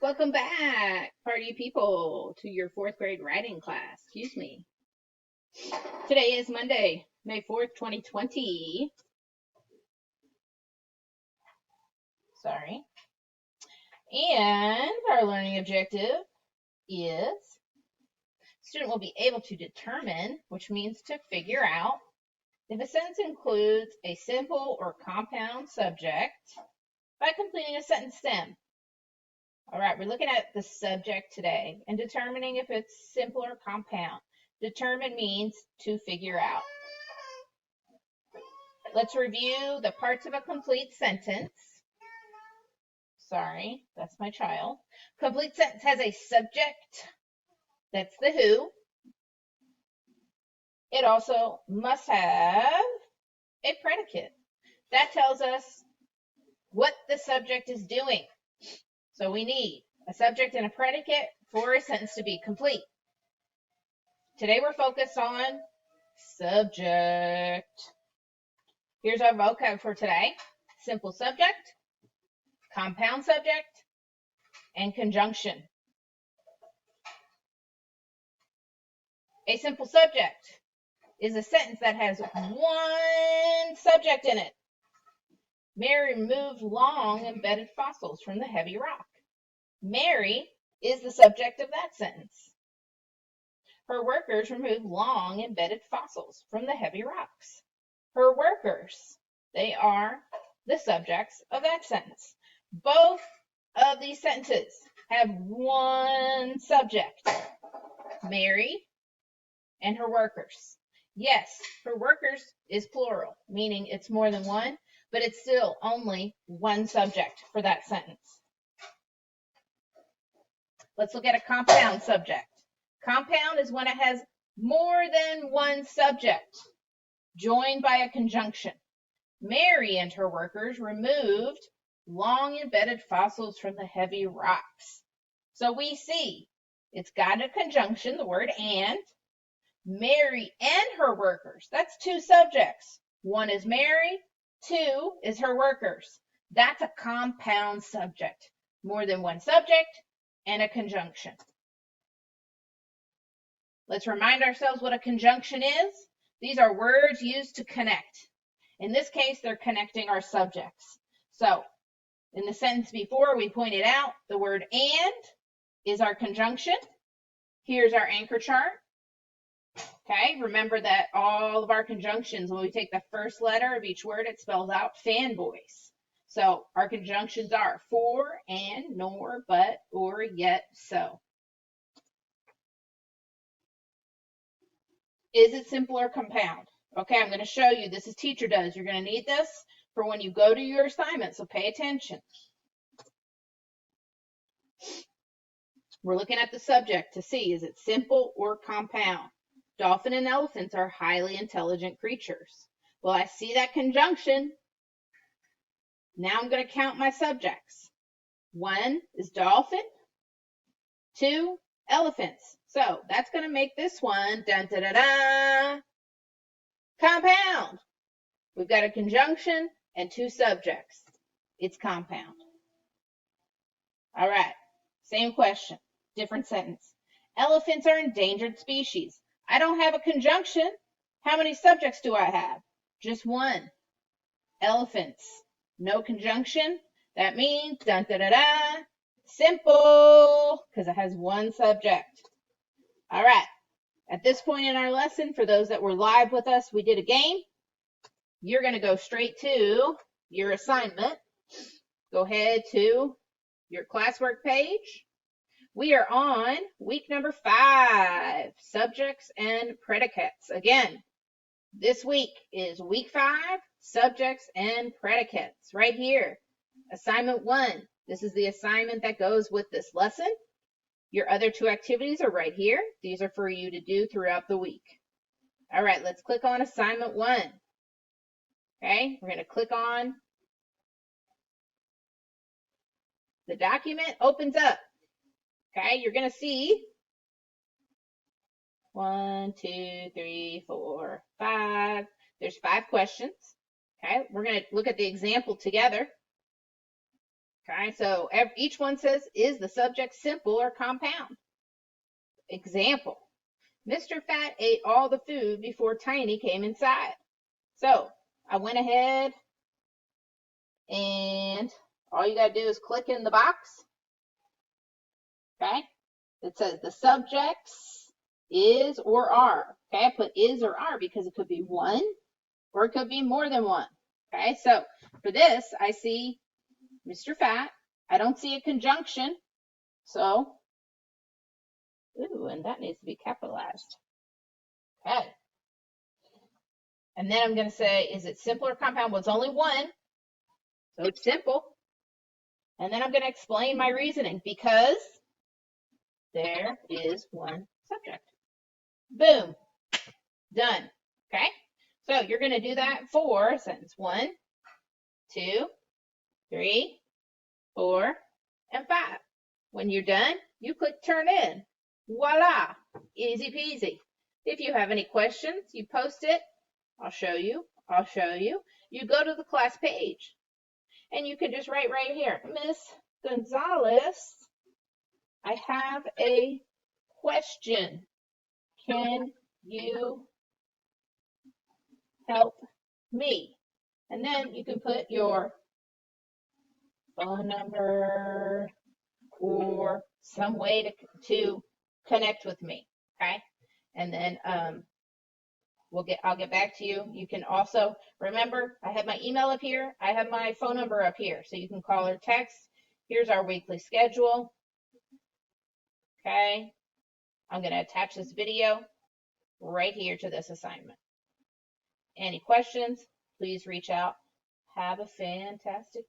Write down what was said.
Welcome back, party people, to your fourth grade writing class. Excuse me. Today is Monday, May 4th, 2020. Sorry. And our learning objective is student will be able to determine, which means to figure out, if a sentence includes a simple or compound subject by completing a sentence stem. All right, we're looking at the subject today and determining if it's simple or compound. Determine means to figure out. Let's review the parts of a complete sentence. Sorry, that's my child. Complete sentence has a subject, that's the who. It also must have a predicate. That tells us what the subject is doing. So we need a subject and a predicate for a sentence to be complete. Today we're focused on subject. Here's our vocab for today. Simple subject, compound subject, and conjunction. A simple subject is a sentence that has one subject in it. Mary removed long embedded fossils from the heavy rock. Mary is the subject of that sentence. Her workers removed long embedded fossils from the heavy rocks. Her workers, they are the subjects of that sentence. Both of these sentences have one subject, Mary and her workers. Yes, her workers is plural, meaning it's more than one, but it's still only one subject for that sentence. Let's look at a compound subject. Compound is when it has more than one subject joined by a conjunction. Mary and her workers removed long embedded fossils from the heavy rocks. So we see it's got a conjunction, the word and. Mary and her workers, that's two subjects. One is Mary, two is her workers. That's a compound subject. More than one subject and a conjunction. Let's remind ourselves what a conjunction is. These are words used to connect. In this case, they're connecting our subjects. So, in the sentence before, we pointed out the word and is our conjunction. Here's our anchor chart. Okay, remember that all of our conjunctions, when we take the first letter of each word, it spells out fanboys. So, our conjunctions are for, and, nor, but, or, yet, so. Is it simple or compound? Okay, I'm going to show you. This is Teacher Does. You're going to need this for when you go to your assignment, so pay attention. We're looking at the subject to see, is it simple or compound? Dolphin and elephants are highly intelligent creatures. Well, I see that conjunction. Now I'm going to count my subjects. One is dolphin. Two, elephants. So that's going to make this one, dun, da, da, da, compound. We've got a conjunction and two subjects. It's compound. All right, same question, different sentence. Elephants are endangered species. I don't have a conjunction. How many subjects do I have? Just one. Elephants. No conjunction. That means, dun, da, da, da, simple, because it has one subject. All right. At this point in our lesson, for those that were live with us, we did a game. You're going to go straight to your assignment. Go ahead to your classwork page. We are on week number 5, subjects and predicates. Again, this week is week 5, subjects and predicates. Right here, assignment 1. This is the assignment that goes with this lesson. Your other 2 activities are right here. These are for you to do throughout the week. All right, let's click on assignment 1. Okay, we're going to click on the document, opens up. Okay, you're going to see 1, 2, 3, 4, 5. There's 5 questions. Okay, we're going to look at the example together. Okay, so each one says, is the subject simple or compound? Example, Mr. Fat ate all the food before Tiny came inside. So I went ahead and all you got to do is click in the box. Okay, it says the subjects is or are. Okay, I put is or are because it could be one or it could be more than one. Okay, so for this, I see Mr. Fat. I don't see a conjunction. So, ooh, and that needs to be capitalized. Okay. And then I'm going to say, is it simple or compound? Well, it's only one. So it's simple. And then I'm going to explain my reasoning because there is one subject. Boom. Done. Okay. So you're going to do that for sentence 1, 2, 3, 4, and 5. When you're done, you click turn in. Voila. Easy peasy. If you have any questions, you post it. I'll show you. I'll show you. You go to the class page and you can just write right here, Miss Gonzalez, I have a question. Can you help me? And then you can put your phone number or some way to connect with me. Okay. And then I'll get back to you. You can also remember I have my email up here. I have my phone number up here. So you can call or text. Here's our weekly schedule. Okay. I'm going to attach this video right here to this assignment. Any questions, please reach out. Have a fantastic